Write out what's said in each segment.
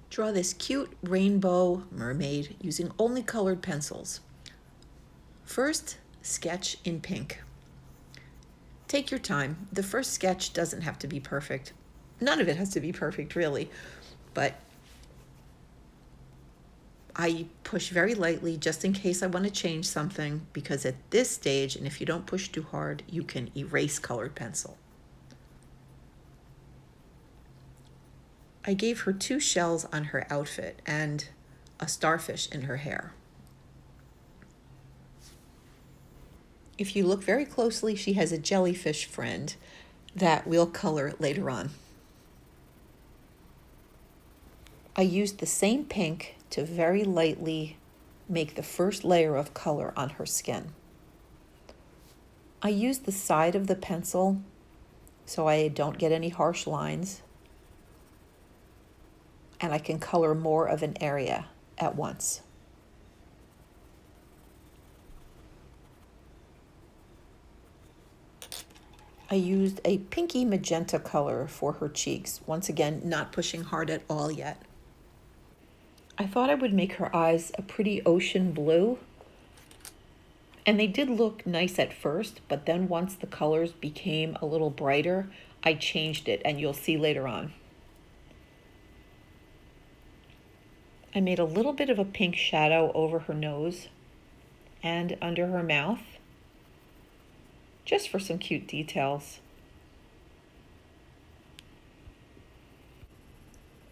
Draw this cute rainbow mermaid using only colored pencils. First, sketch in pink. Take your time. The first sketch doesn't have to be perfect. None of it has to be perfect, really, but I push very lightly just in case I want to change something, because at this stage, and if you don't push too hard, you can erase colored pencil. I gave her 2 shells on her outfit and a starfish in her hair. If you look very closely, she has a jellyfish friend that we'll color later on. I used the same pink to very lightly make the first layer of color on her skin. I used the side of the pencil so I don't get any harsh lines, and I can color more of an area at once. I used a pinky magenta color for her cheeks. Once again, not pushing hard at all yet. I thought I would make her eyes a pretty ocean blue, and they did look nice at first, but then once the colors became a little brighter, I changed it, and you'll see later on. I made a little bit of a pink shadow over her nose and under her mouth, just for some cute details.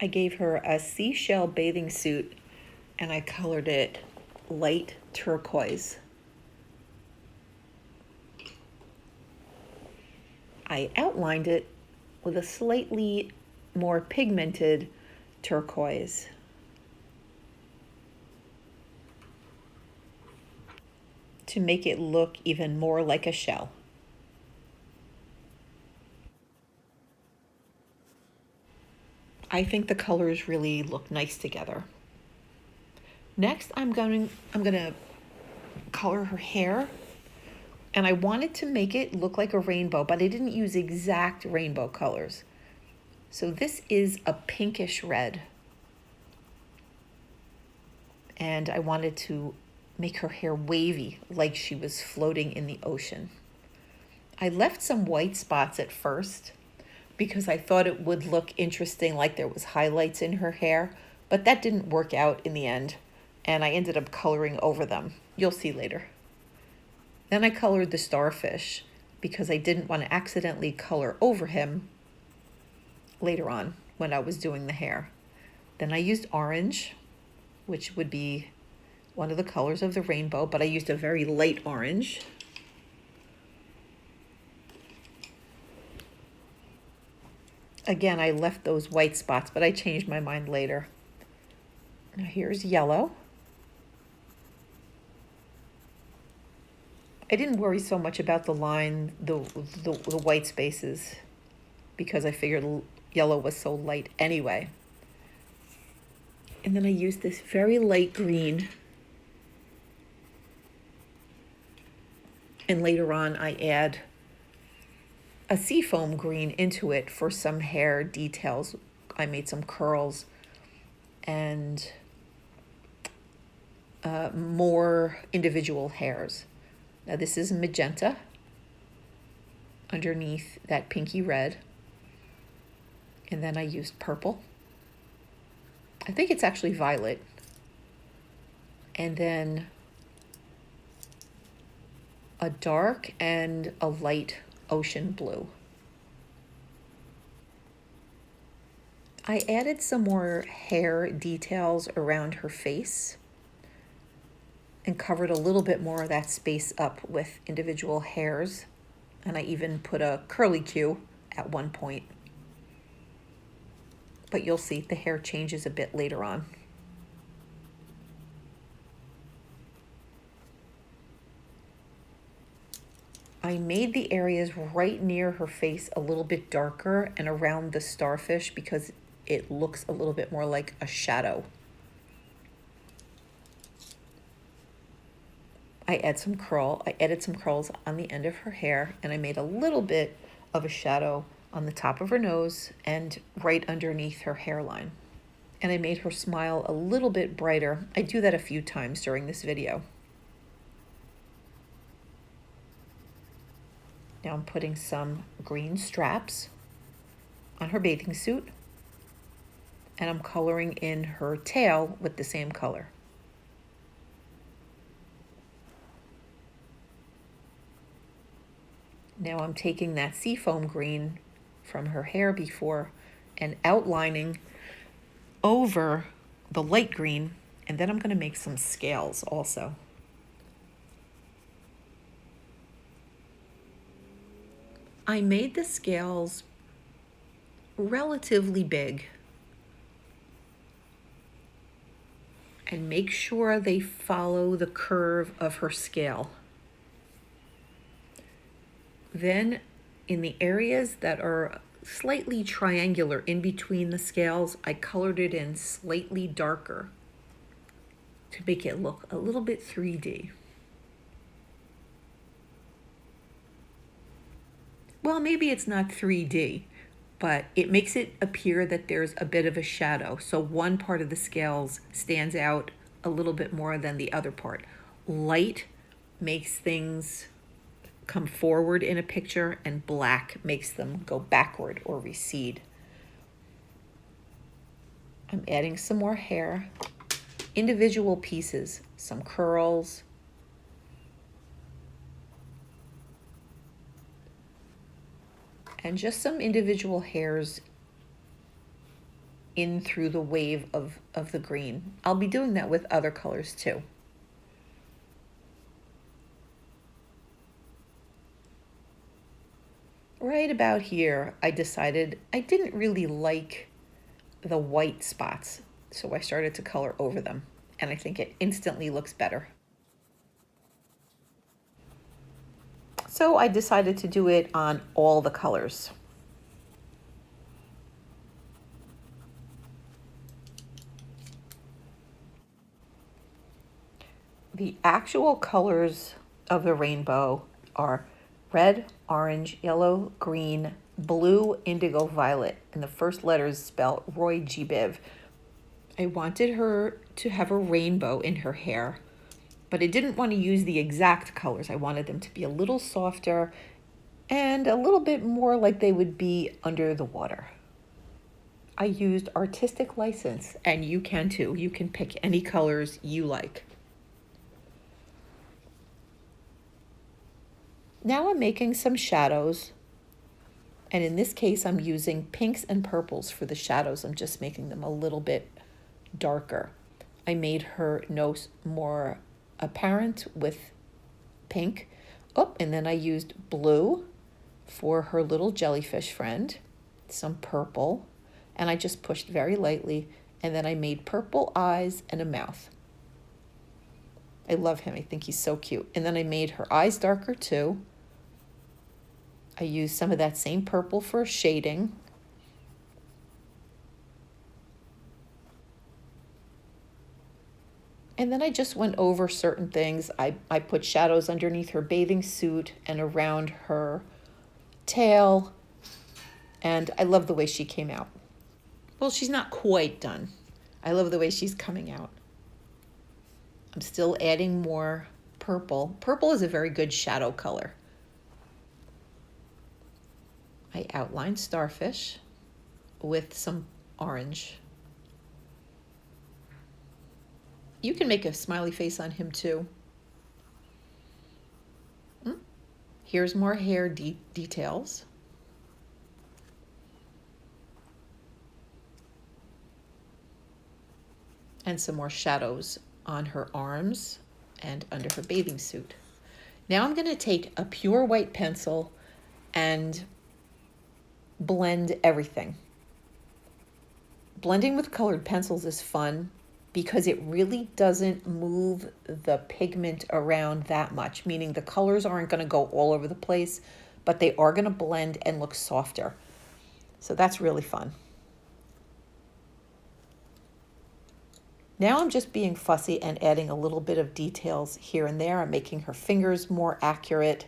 I gave her a seashell bathing suit and I colored it light turquoise. I outlined it with a slightly more pigmented turquoise. To make it look even more like a shell. I think the colors really look nice together. Next, I'm gonna color her hair, and I wanted to make it look like a rainbow, but I didn't use exact rainbow colors. So this is a pinkish red, and I wanted to make her hair wavy like she was floating in the ocean. I left some white spots at first because I thought it would look interesting, like there was highlights in her hair, but that didn't work out in the end, and I ended up coloring over them. You'll see later. Then I colored the starfish because I didn't want to accidentally color over him later on when I was doing the hair. Then I used orange, which would be one of the colors of the rainbow, but I used a very light orange. Again, I left those white spots, but I changed my mind later. Now here's yellow. I didn't worry so much about the line, the white spaces, because I figured yellow was so light anyway. And then I used this very light green. And later on, I add a seafoam green into it for some hair details. I made some curls and more individual hairs. Now this is magenta underneath that pinky red. And then I used purple. I think it's actually violet. And then a dark and a light ocean blue. I added some more hair details around her face and covered a little bit more of that space up with individual hairs. And I even put a curly Q at one point. But you'll see the hair changes a bit later on. I made the areas right near her face a little bit darker and around the starfish because it looks a little bit more like a shadow. I added some curls on the end of her hair, and I made a little bit of a shadow on the top of her nose and right underneath her hairline. and I made her smile a little bit brighter. I do that a few times during this video. Now I'm putting some green straps on her bathing suit, and I'm coloring in her tail with the same color. Now I'm taking that seafoam green from her hair before and outlining over the light green, and then I'm going to make some scales also. I made the scales relatively big, and make sure they follow the curve of her scale. Then in the areas that are slightly triangular in between the scales, I colored it in slightly darker to make it look a little bit 3D. Well, maybe it's not 3D, but it makes it appear that there's a bit of a shadow. So one part of the scales stands out a little bit more than the other part. Light makes things come forward in a picture, and black makes them go backward or recede. I'm adding some more hair, individual pieces, some curls, and just some individual hairs in through the wave of the green. I'll be doing that with other colors too. Right about here, I decided I didn't really like the white spots, so I started to color over them, and I think it instantly looks better. So I decided to do it on all the colors. The actual colors of the rainbow are red, orange, yellow, green, blue, indigo, violet, and the first letters spell Roy G. Biv. I wanted her to have a rainbow in her hair, but I didn't want to use the exact colors. I wanted them to be a little softer and a little bit more like they would be under the water. I used artistic license, and you can too. You can pick any colors you like. Now I'm making some shadows, and in this case I'm using pinks and purples for the shadows. I'm just making them a little bit darker. I made her nose more apparent with pink. Oh, and then I used blue for her little jellyfish friend, some purple, and I just pushed very lightly, and then I made purple eyes and a mouth. I love him. I think he's so cute. And then I made her eyes darker too. I used some of that same purple for shading. And then I just went over certain things. I put shadows underneath her bathing suit and around her tail. And I love the way she came out. Well, she's not quite done. I love the way she's coming out. I'm still adding more purple. Purple is a very good shadow color. I outlined starfish with some orange. You can make a smiley face on him too. Here's more hair details. And some more shadows on her arms and under her bathing suit. Now I'm going to take a pure white pencil and blend everything. Blending with colored pencils is fun because it really doesn't move the pigment around that much, meaning the colors aren't going to go all over the place, but they are going to blend and look softer. So that's really fun. Now I'm just being fussy and adding a little bit of details here and there. I'm making her fingers more accurate.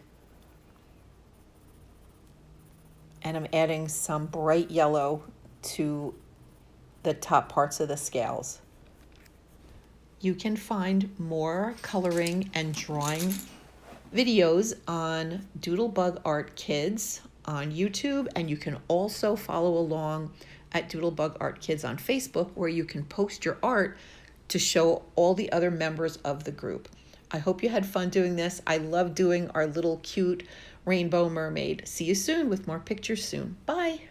And I'm adding some bright yellow to the top parts of the scales. You can find more coloring and drawing videos on Doodlebug Art Kids on YouTube, and you can also follow along at Doodlebug Art Kids on Facebook, where you can post your art to show all the other members of the group. I hope you had fun doing this. I love doing our little cute rainbow mermaid. See you soon with more pictures soon. Bye.